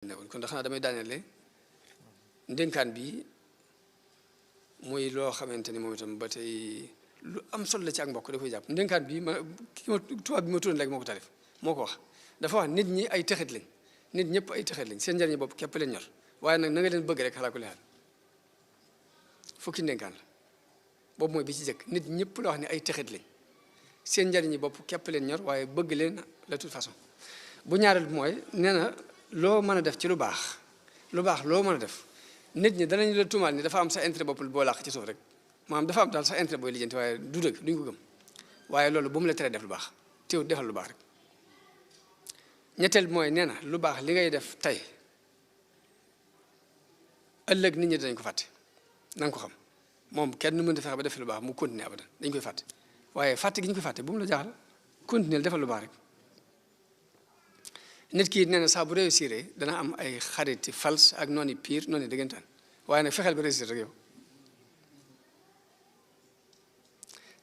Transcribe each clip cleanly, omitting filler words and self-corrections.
kon da xanaa damay daanele ndénkaan bi muy loo xamante ni moom itam ba tey lu am solo la ci ak mbokk da koy jàpp ndénkaan bi ma ki ma tubaab bi ma tudd léegi moo ko tarif moo ko wax dafa wax nit ñi ay texit lañ nit ñëpp ay texit lañ seen njariñu bopp képp leen ñor waaye nag na nga leen bëgg rek xalaa ko leexal fukki ndénkaan la boobu mooy bi ci jëkk nit ñëpp la wax ne ay texit lañ seen njariñu bopp képp leen ñor waaye bëgg leen de toute façon bu ñaareel bi mooy nee na loo mën a def ci lu baax loo mën a def nit ñi danañ la tuumaal ni dafa am sa intérêt bopp boo làq ci suuf rek maanaam dafa am daal sa intérêt booy lijjanti waaye du dëgg duñ ko gëm waaye loolu bu mu la teree def lu baax teew defal lu baax rek ñetteel bi mooy nee na lu baax li ngay def tey ëllëg nit ñi danañ ko fàtte na nga ko xam moom kenn mën a fexe ba def lu baax mu continuer abadan dañ koy fàtte waaye fàtte gi ñu koy fàtte bu mu la jaaxal continuer defal lu baax rek nit ki nee na saa bu réussir dana am ay xariti fals ak noonu pire noonu dëggantaan waaye nag fexeel ba réussir rek yow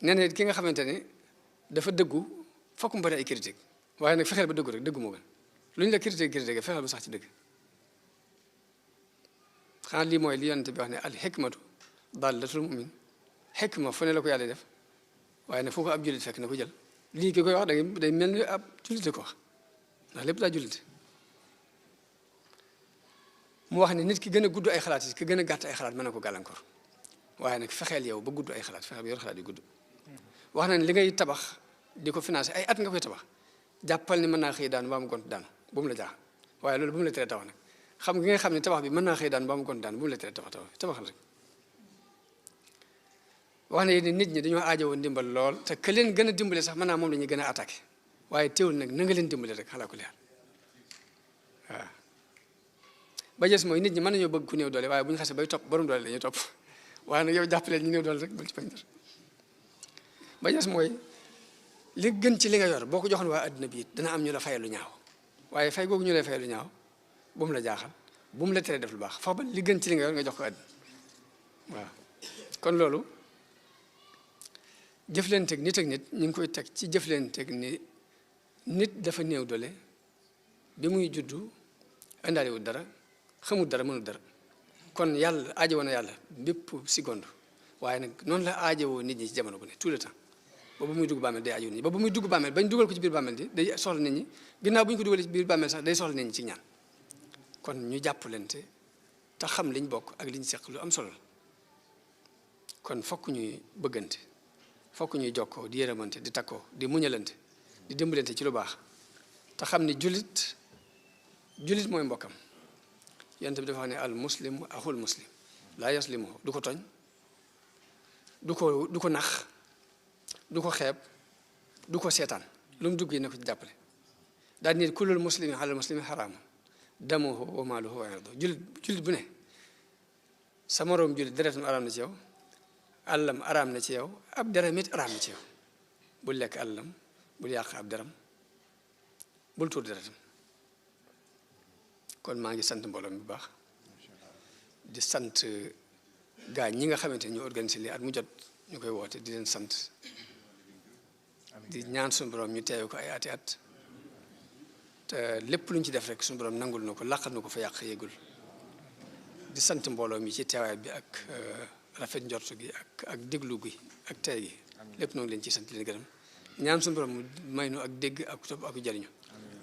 nee na ki nga xamante ne dafa dëggu fokk mu bari ay critique waaye nag fexeel ba dëggu rek dëggu moo gën lu ñu la critique fexeel ba sax ci dëgg xanaa lii mooy li yonent bi wax ne al hikmatu dallatul mu'min hikma fu ne la ko yàlla def waaye nag fu ko ab jullit fekk na ko jël lii ki koy wax day mel ni ab jullit ko wax ndax lépp daa jullit mu wax ne nit ki gën a gudd ay xalaat yi ki gën a gàtt ay xalaat mën na ko gàllankoor waaye nag fexeel yow ba gudd ay xalaat fexeel ba yor xalaat yu gudd wax na ne li ngay tabax di ko financé ay at nga koy tabax jàppal ni mën naa xëy daanu ba mu gont daanu bu mu la jaaxal waaye loolu bu mu la teree tabax nag xam nga nga xam ne tabax bi mën naa xëy daanu ba mu gont daanu bu mu la teree tabaxal rek wax na ni nit ñi dañoo aajowoo ndimbal lool te que leen gën a dimbale sax mën naa moom la ñuy gën a attaqué waaye teewul nag na nga leen dimbale rek xalaa ko leer waaw ba jës mooy nit ñi mën nañoo bëgg ku néew doole waaye bu ñu xasee bay topp borom doole la ñuy topp waaye nag yow jàppaleen ñu néew doole rek bul ci bañ dara ba jës mooy li gën ci li nga yor boo ko joxoon waa adduna bi it dana am ñu la fayal lu ñaaw waaye fay googu ñu lay fayal lu ñaaw bu mu la jaaxal bu mu la teree def lu baax foofu ba li gën ci li nga yor nga jox ko adduna waaw kon loolu jëflanteeg nit ak nit ñu ngi koy teg ci jëflanteeg ni nit dafa néew doole bi muy juddu indaaliwul dara xamul dara mënul dara kon yàlla aajowoo na yàlla bépp seconde waaye nag noonu la aajowoo nit ñi ci jamono bu ne tout le temps ba ba muy dugg bàmmeel day aajowoo nit ñi ba ba muy dugg bàmmeel bañ dugal ko ci biir bàmmeel di day soxla nit ñi ginnaaw bu ñu ko dugalee ci biir bàmmeel sax day soxla nit ñi ci ñaan kon ñu jàppalante te xam liñ bokk ak liñ seq lu am solo la kon fokk ñuy bëggante fokk ñuy jokkoo di yërëmante di takkoo di muñalante di dimbalante ci lu baax te xam ni jullit mooy mbokkam yonent bi dafa wax ne al muslim axul muslim laa yaslimu du ko tooñ du ko nax du ko xeeb du ko seetaan lu mu dugg yi ne ko ci jàppale daal nit kullul muslimi alal muslimi xaraamun damuhu wa maaluhu wa irduhu jullit bu ne sa moroom jullit deretam araam na ci yow àllam araam na ci yow ab deram it araam na ci yow bul lekk àllam bul yàq ab deram bul tuur deretam kon maa ngi sant mbooloo mi bu baax di sant gaa ñi nga xamante ni ñu organisé lii at mu jot ñu koy woote di leen sant di ñaan suñu borom ñu teewe ko ay ati at te lépp lu ñu ci def rek suñu borom nangul na ko laqal na ko fa yàq yéegul di sant mbooloo mi ci teewaay bi ak rafet njort gi ak déglu gi ak tey gi lépp noonu leen ci sant leen gërëm ñaan suñu borom may nu ak dégg ak topp ak jariñu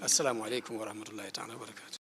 asalaamaaleykum wa rahmatullahi taala wa barakaatu